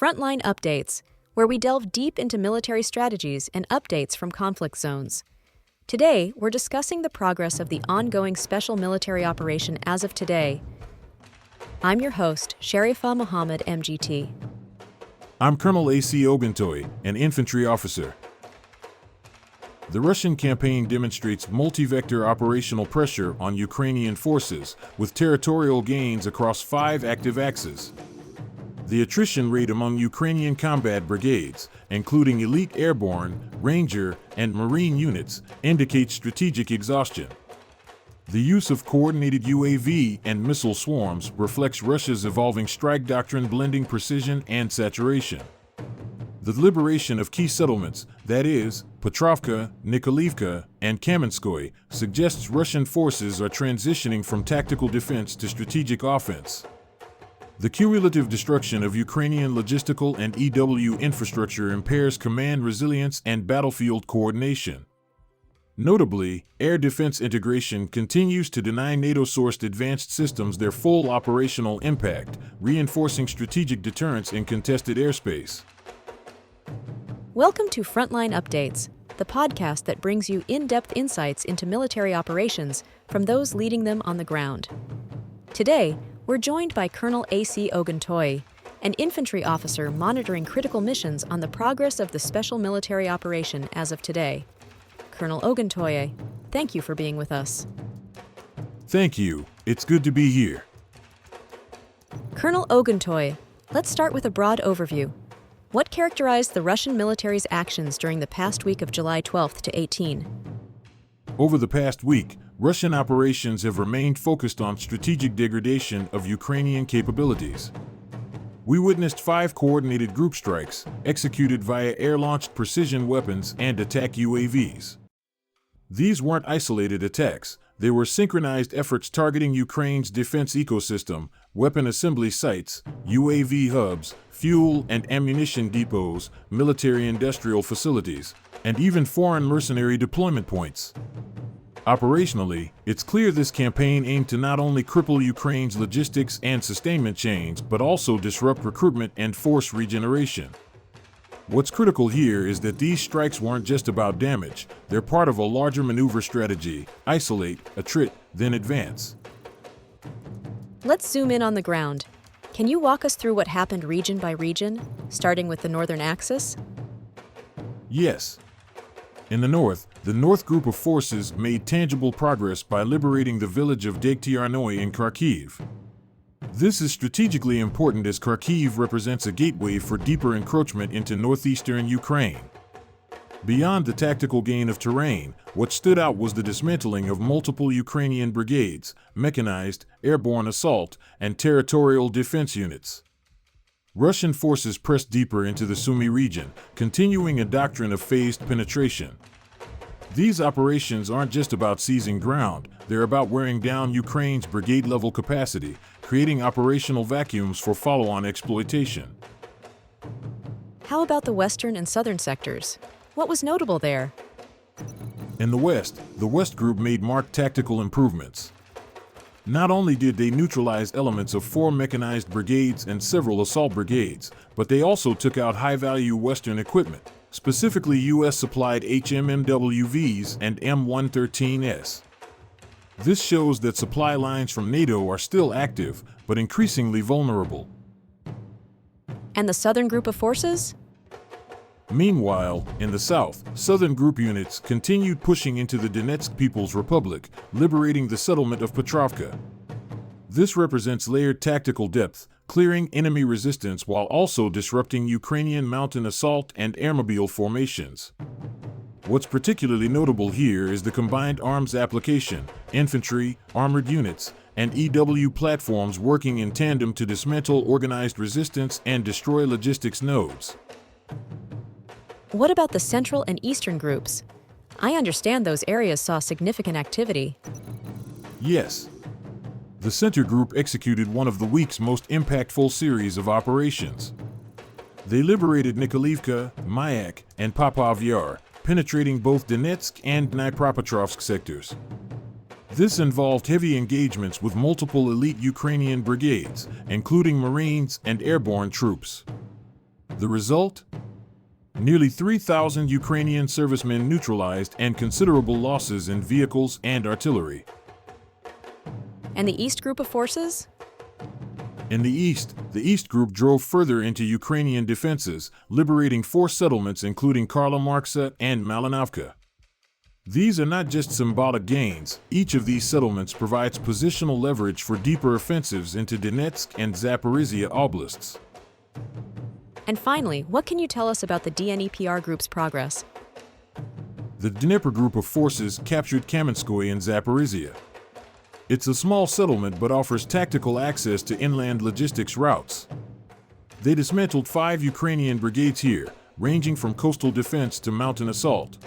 Frontline Updates, where we delve deep into military strategies and updates from conflict zones. Today, we're discussing the progress of the ongoing special military operation as of today. I'm your host, Sharifa Muhammad, MGT. I'm Colonel A.C. Oguntoye, an Infantry Officer. The Russian campaign demonstrates multi-vector operational pressure on Ukrainian forces, with territorial gains across 5 active axes. The attrition rate among Ukrainian combat brigades, including elite airborne, ranger, and marine units, indicates strategic exhaustion. The use of coordinated UAV and missile swarms reflects Russia's evolving strike doctrine blending precision and saturation. The liberation of key settlements, that is, Petrovka, Nikolaevka, and Kamenskoye, suggests Russian forces are transitioning from tactical defense to strategic offense. The cumulative destruction of Ukrainian logistical and EW infrastructure impairs command resilience and battlefield coordination. Notably, air defense integration continues to deny NATO-sourced advanced systems their full operational impact, reinforcing strategic deterrence in contested airspace. Welcome to Frontline Updates, the podcast that brings you in-depth insights into military operations from those leading them on the ground. Today, we're joined by Colonel A.C. Oguntoye, an infantry officer monitoring critical missions on the progress of the special military operation as of today. Colonel Oguntoye, thank you for being with us. Thank you. It's good to be here. Colonel Oguntoye, let's start with a broad overview. What characterized the Russian military's actions during the past week of July 12th to 18? Over the past week, Russian operations have remained focused on strategic degradation of Ukrainian capabilities. We witnessed 5 coordinated group strikes, executed via air-launched precision weapons and attack UAVs. These weren't isolated attacks, they were synchronized efforts targeting Ukraine's defense ecosystem, weapon assembly sites, UAV hubs, fuel and ammunition depots, military-industrial facilities, and even foreign mercenary deployment points. Operationally, it's clear this campaign aimed to not only cripple Ukraine's logistics and sustainment chains, but also disrupt recruitment and force regeneration. What's critical here is that these strikes weren't just about damage, they're part of a larger maneuver strategy: isolate, attrit, then advance. Let's zoom in on the ground. Can you walk us through what happened region by region, starting with the northern axis? Yes. In the North Group of Forces made tangible progress by liberating the village of Degtyarnoye in Kharkiv. This is strategically important as Kharkiv represents a gateway for deeper encroachment into northeastern Ukraine. Beyond the tactical gain of terrain, what stood out was the dismantling of multiple Ukrainian brigades, mechanized, airborne assault, and territorial defense units. Russian forces pressed deeper into the Sumy region, continuing a doctrine of phased penetration. These operations aren't just about seizing ground, they're about wearing down Ukraine's brigade-level capacity, creating operational vacuums for follow-on exploitation. How about the western and southern sectors? What was notable there? In the West Group made marked tactical improvements. Not only did they neutralize elements of 4 mechanized brigades and several assault brigades, but they also took out high-value Western equipment, specifically U.S.-supplied HMMWVs and M113s. This shows that supply lines from NATO are still active, but increasingly vulnerable. And the southern group of forces? Meanwhile, in the south, southern group units continued pushing into the Donetsk People's Republic, liberating the settlement of Petrovka. This represents layered tactical depth, clearing enemy resistance while also disrupting Ukrainian mountain assault and airmobile formations. What's particularly notable here is the combined arms application: infantry, armored units, and EW platforms working in tandem to dismantle organized resistance and destroy logistics nodes. What about the central and eastern groups? I understand those areas saw significant activity. Yes. The center group executed one of the week's most impactful series of operations. They liberated Nikolaevka, Mayak, and Popov Yar, penetrating both Donetsk and Dnipropetrovsk sectors. This involved heavy engagements with multiple elite Ukrainian brigades, including Marines and airborne troops. The result? Nearly 3,000 Ukrainian servicemen neutralized and considerable losses in vehicles and artillery. And the East Group of forces? In the East Group drove further into Ukrainian defenses, liberating 4 settlements including Karla Marksa and Malinovka. These are not just symbolic gains. Each of these settlements provides positional leverage for deeper offensives into Donetsk and Zaporizhia oblasts. And finally, what can you tell us about the DNEPR Group's progress? The Dnipro Group of forces captured Kamenskoye in Zaporizhia. It's a small settlement but offers tactical access to inland logistics routes. They dismantled 5 Ukrainian brigades here, ranging from coastal defense to mountain assault.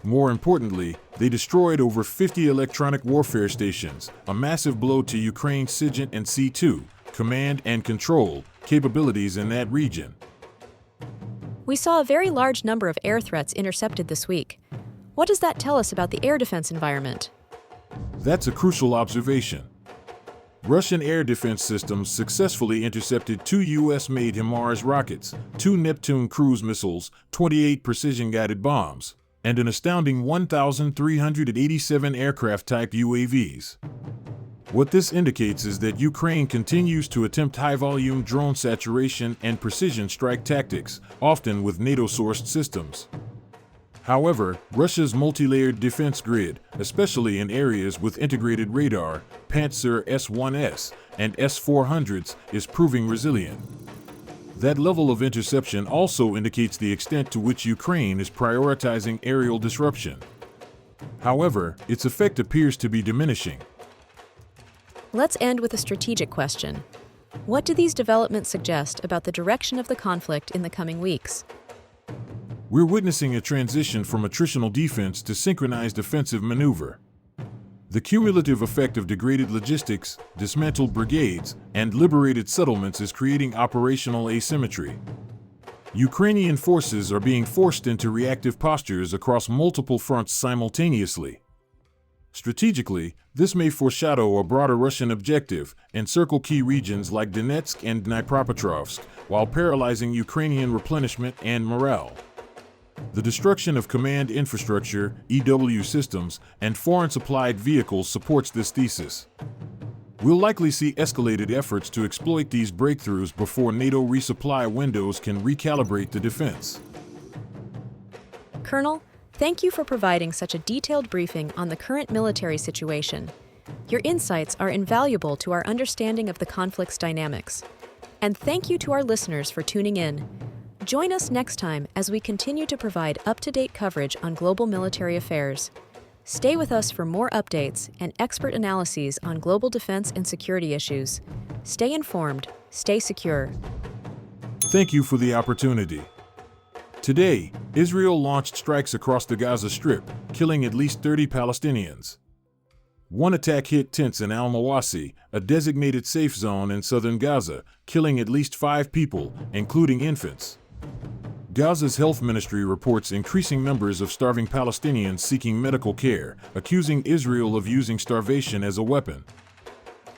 More importantly, they destroyed over 50 electronic warfare stations, a massive blow to Ukraine's SIGINT and C2, command and control, capabilities in that region. We saw a very large number of air threats intercepted this week. What does that tell us about the air defense environment? That's a crucial observation. Russian air defense systems successfully intercepted 2 U.S.-made HIMARS rockets, 2 Neptune cruise missiles, 28 precision-guided bombs, and an astounding 1,387 aircraft-type UAVs. What this indicates is that Ukraine continues to attempt high-volume drone saturation and precision strike tactics, often with NATO-sourced systems. However, Russia's multi-layered defense grid, especially in areas with integrated radar, Pantsir S-1S, and S-400s, is proving resilient. That level of interception also indicates the extent to which Ukraine is prioritizing aerial disruption. However, its effect appears to be diminishing. Let's end with a strategic question. What do these developments suggest about the direction of the conflict in the coming weeks? We're witnessing a transition from attritional defense to synchronized offensive maneuver. The cumulative effect of degraded logistics, dismantled brigades, and liberated settlements is creating operational asymmetry. Ukrainian forces are being forced into reactive postures across multiple fronts simultaneously. Strategically, this may foreshadow a broader Russian objective, encircle key regions like Donetsk and Dnipropetrovsk, while paralyzing Ukrainian replenishment and morale. The destruction of command infrastructure, EW systems, and foreign supplied vehicles supports this thesis. We'll likely see escalated efforts to exploit these breakthroughs before NATO resupply windows can recalibrate the defense. Colonel, thank you for providing such a detailed briefing on the current military situation. Your insights are invaluable to our understanding of the conflict's dynamics. And thank you to our listeners for tuning in. Join us next time as we continue to provide up-to-date coverage on global military affairs. Stay with us for more updates and expert analyses on global defense and security issues. Stay informed, stay secure. Thank you for the opportunity. Today, Israel launched strikes across the Gaza Strip, killing at least 30 Palestinians. One attack hit tents in Al-Mawasi, a designated safe zone in southern Gaza, killing at least 5 people, including infants. Gaza's health ministry reports increasing numbers of starving Palestinians seeking medical care, accusing Israel of using starvation as a weapon.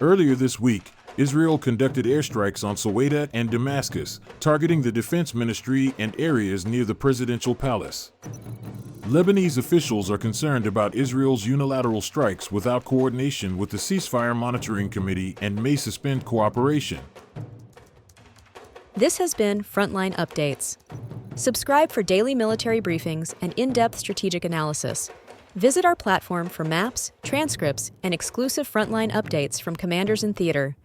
Earlier this week, Israel conducted airstrikes on Soweto and Damascus, targeting the defense ministry and areas near the presidential palace. Lebanese officials are concerned about Israel's unilateral strikes without coordination with the Ceasefire Monitoring Committee and may suspend cooperation. This has been Frontline Updates. Subscribe for daily military briefings and in-depth strategic analysis. Visit our platform for maps, transcripts, and exclusive Frontline updates from commanders in theater.